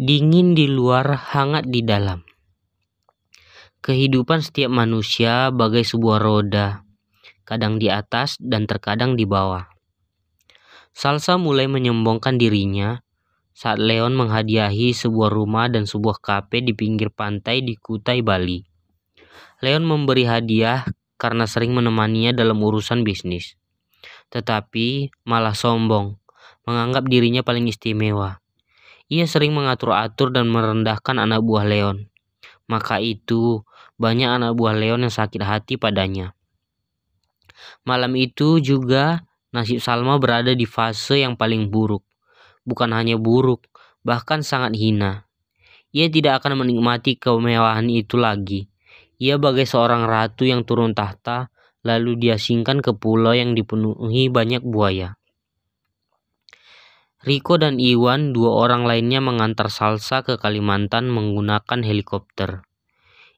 Dingin di luar, hangat di dalam. Kehidupan setiap manusia bagai sebuah roda, kadang di atas dan terkadang di bawah. Salsa mulai menyombongkan dirinya saat Leon menghadiahi sebuah rumah dan sebuah kafe di pinggir pantai di Kutai, Bali. Leon memberi hadiah karena sering menemaninya dalam urusan bisnis, tetapi malah sombong, menganggap dirinya paling istimewa. Ia sering mengatur-atur dan merendahkan anak buah Leon. Maka itu, banyak anak buah Leon yang sakit hati padanya. Malam itu juga, nasib Salma berada di fase yang paling buruk. Bukan hanya buruk, bahkan sangat hina. Ia tidak akan menikmati kemewahan itu lagi. Ia bagai seorang ratu yang turun tahta, lalu diasingkan ke pulau yang dipenuhi banyak buaya. Riko dan Iwan, dua orang lainnya, mengantar Salsa ke Kalimantan menggunakan helikopter.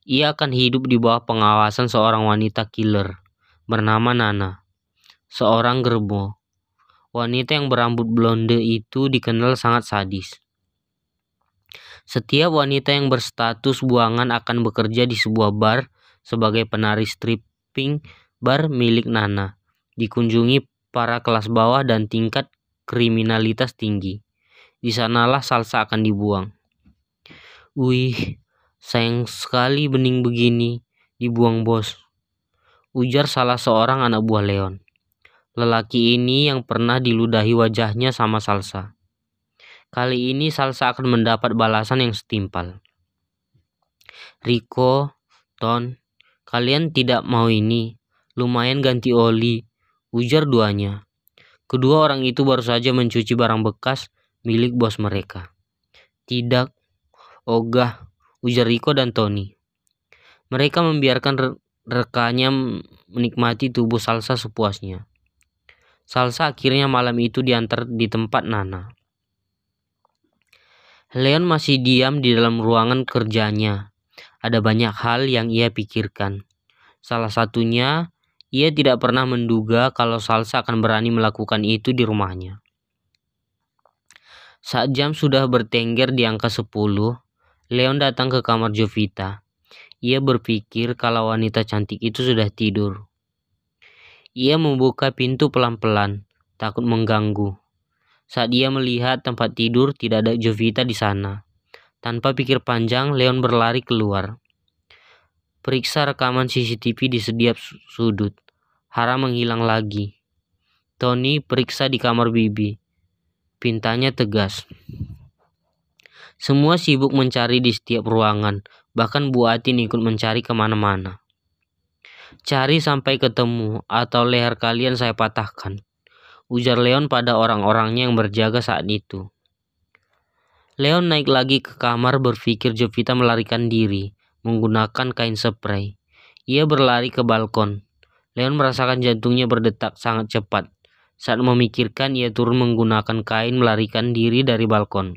Ia akan hidup di bawah pengawasan seorang wanita killer bernama Nana, seorang gerbo. Wanita yang berambut blonde itu dikenal sangat sadis. Setiap wanita yang berstatus buangan akan bekerja di sebuah bar sebagai penari stripping bar milik Nana. Dikunjungi para kelas bawah dan tingkat kriminalitas tinggi. Di sanalah Salsa akan dibuang. Wih, sayang sekali bening begini, dibuang bos, ujar salah seorang anak buah Leon. Lelaki ini yang pernah diludahi wajahnya sama Salsa. Kali ini Salsa akan mendapat balasan yang setimpal. Riko, Ton, kalian tidak mau ini, lumayan ganti oli, ujar duanya. Kedua orang itu baru saja mencuci barang bekas milik bos mereka. Tidak, ogah, ujar Riko dan Tony. Mereka membiarkan rekannya menikmati tubuh Salsa sepuasnya. Salsa akhirnya malam itu diantar di tempat Nana. Leon masih diam di dalam ruangan kerjanya. Ada banyak hal yang ia pikirkan. Salah satunya, ia tidak pernah menduga kalau Salsa akan berani melakukan itu di rumahnya. Saat jam sudah bertengger di angka 10, Leon datang ke kamar Jovita. Ia berpikir kalau wanita cantik itu sudah tidur. Ia membuka pintu pelan-pelan, takut mengganggu. Saat ia melihat tempat tidur, tidak ada Jovita di sana. Tanpa pikir panjang, Leon berlari keluar. Periksa rekaman CCTV di setiap sudut. Harap menghilang lagi. Tony periksa di kamar Bibi. Pintanya tegas. Semua sibuk mencari di setiap ruangan. Bahkan Bu Atin ikut mencari kemana-mana. Cari sampai ketemu atau leher kalian saya patahkan, ujar Leon pada orang-orangnya yang berjaga saat itu. Leon naik lagi ke kamar berpikir Jovita melarikan diri menggunakan kain spray. Ia berlari ke balkon. Leon merasakan jantungnya berdetak sangat cepat. Saat memikirkan, ia turun menggunakan kain melarikan diri dari balkon.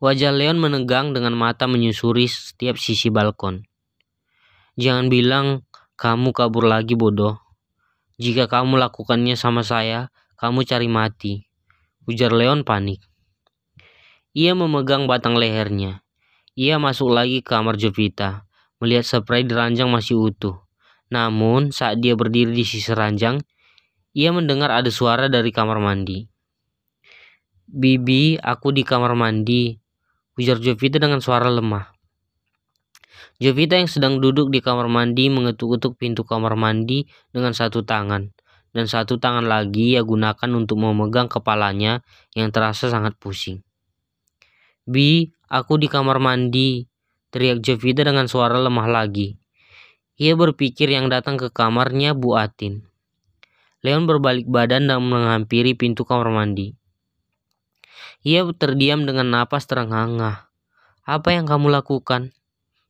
Wajah Leon menegang dengan mata menyusuri setiap sisi balkon. Jangan bilang kamu kabur lagi, bodoh. Jika kamu melakukannya sama saya, kamu cari mati, ujar Leon panik. Ia memegang batang lehernya. Ia masuk lagi ke kamar Jovita, melihat spray di ranjang masih utuh. Namun, saat dia berdiri di sisi ranjang, ia mendengar ada suara dari kamar mandi. Bibi, aku di kamar mandi, ujar Jovita dengan suara lemah. Jovita yang sedang duduk di kamar mandi mengetuk-ketuk pintu kamar mandi dengan satu tangan, dan satu tangan lagi ia gunakan untuk memegang kepalanya yang terasa sangat pusing. Bi, aku di kamar mandi, teriak Jovita dengan suara lemah lagi. Ia berpikir yang datang ke kamarnya Bu Atin. Leon berbalik badan dan menghampiri pintu kamar mandi. Ia terdiam dengan napas terengah-engah. Apa yang kamu lakukan?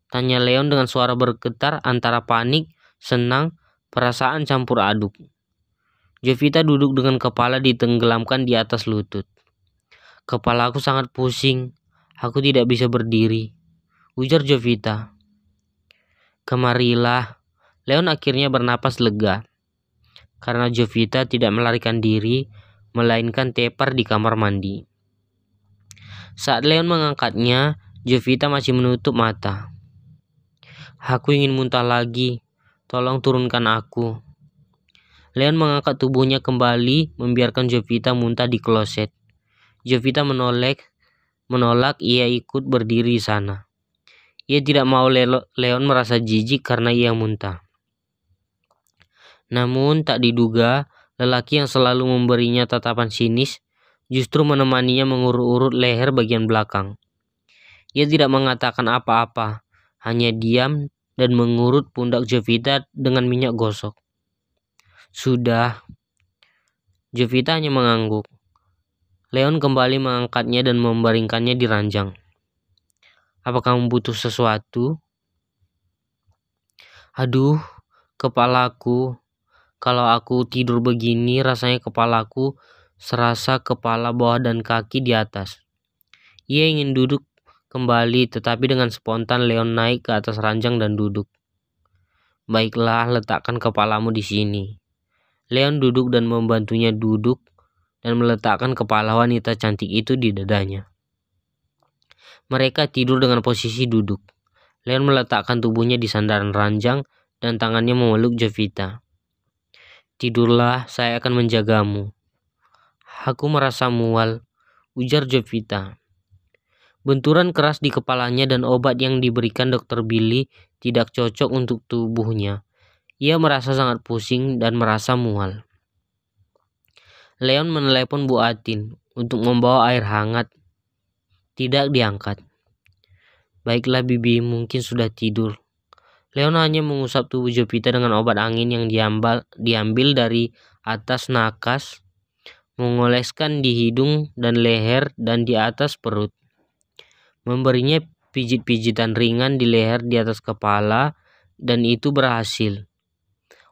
Tanya Leon dengan suara bergetar antara panik, senang, perasaan campur aduk. Jovita duduk dengan kepala ditenggelamkan di atas lutut. Kepalaku sangat pusing. Aku tidak bisa berdiri, ujar Jovita. Kemarilah. Leon akhirnya bernapas lega. Karena Jovita tidak melarikan diri, melainkan tepar di kamar mandi. Saat Leon mengangkatnya, Jovita masih menutup mata. Aku ingin muntah lagi, tolong turunkan aku. Leon mengangkat tubuhnya kembali, membiarkan Jovita muntah di kloset. Jovita menolak ia ikut berdiri di sana. Ia tidak mau Leon merasa jijik karena ia muntah. Namun tak diduga, lelaki yang selalu memberinya tatapan sinis justru menemaninya mengurut-urut leher bagian belakang. Ia tidak mengatakan apa-apa, hanya diam dan mengurut pundak Jovita dengan minyak gosok. Sudah. Jovita hanya mengangguk. Leon kembali mengangkatnya dan membaringkannya di ranjang. Apa kamu butuh sesuatu? Aduh, kepalaku. Kalau aku tidur begini, rasanya kepalaku serasa kepala bawah dan kaki di atas. Ia ingin duduk kembali, tetapi dengan spontan Leon naik ke atas ranjang dan duduk. Baiklah, letakkan kepalamu di sini. Leon duduk dan membantunya duduk dan meletakkan kepala wanita cantik itu di dadanya. Mereka tidur dengan posisi duduk. Leon meletakkan tubuhnya di sandaran ranjang dan tangannya memeluk Jovita. Tidurlah, saya akan menjagamu. Aku merasa mual, ujar Jovita. Benturan keras di kepalanya dan obat yang diberikan Dr. Billy tidak cocok untuk tubuhnya. Ia merasa sangat pusing dan merasa mual. Leon menelepon Bu Atin untuk membawa air hangat. Tidak diangkat. Baiklah Bibi, mungkin sudah tidur. Leon hanya mengusap tubuh Jovita dengan obat angin yang diambil dari atas nakas, mengoleskan di hidung dan leher dan di atas perut. Memberinya pijit-pijitan ringan di leher di atas kepala, dan itu berhasil.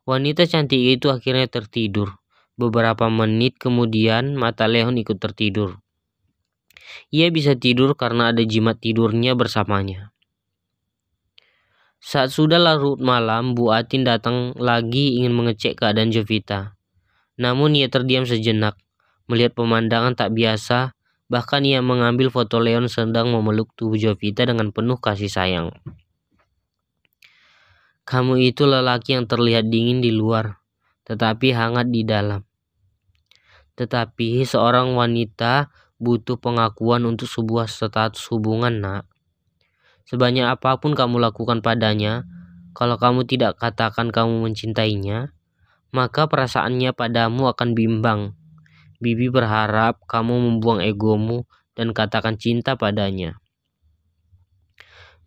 Wanita cantik itu akhirnya tertidur. Beberapa menit kemudian mata Leon ikut tertidur. Ia bisa tidur karena ada jimat tidurnya bersamanya. Saat sudah larut malam, Bu Atin datang lagi ingin mengecek keadaan Jovita. Namun ia terdiam sejenak, melihat pemandangan tak biasa, bahkan ia mengambil foto Leon sedang memeluk tubuh Jovita dengan penuh kasih sayang. Kamu itu lelaki yang terlihat dingin di luar, tetapi hangat di dalam. Tetapi seorang wanita butuh pengakuan untuk sebuah status hubungan, nak. Sebanyak apapun kamu lakukan padanya, kalau kamu tidak katakan kamu mencintainya, maka perasaannya padamu akan bimbang. Bibi berharap kamu membuang egomu dan katakan cinta padanya.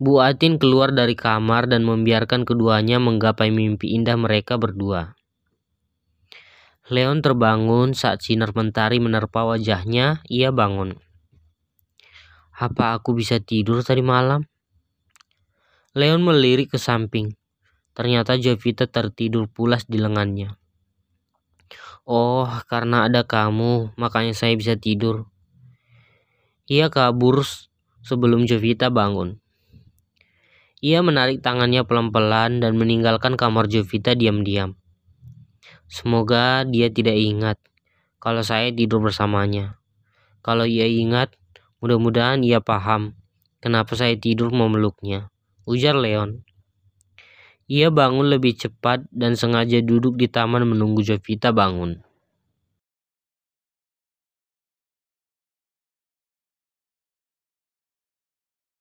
Bu Atin keluar dari kamar dan membiarkan keduanya menggapai mimpi indah mereka berdua. Leon terbangun saat sinar mentari menerpa wajahnya. Ia bangun. Apa aku bisa tidur tadi malam? Leon melirik ke samping. Ternyata Jovita tertidur pulas di lengannya. Oh, karena ada kamu, makanya saya bisa tidur. Ia kabur sebelum Jovita bangun. Ia menarik tangannya pelan-pelan dan meninggalkan kamar Jovita diam-diam. Semoga dia tidak ingat kalau saya tidur bersamanya. Kalau ia ingat, mudah-mudahan ia paham kenapa saya tidur memeluknya, ujar Leon. Ia bangun lebih cepat dan sengaja duduk di taman menunggu Jovita bangun.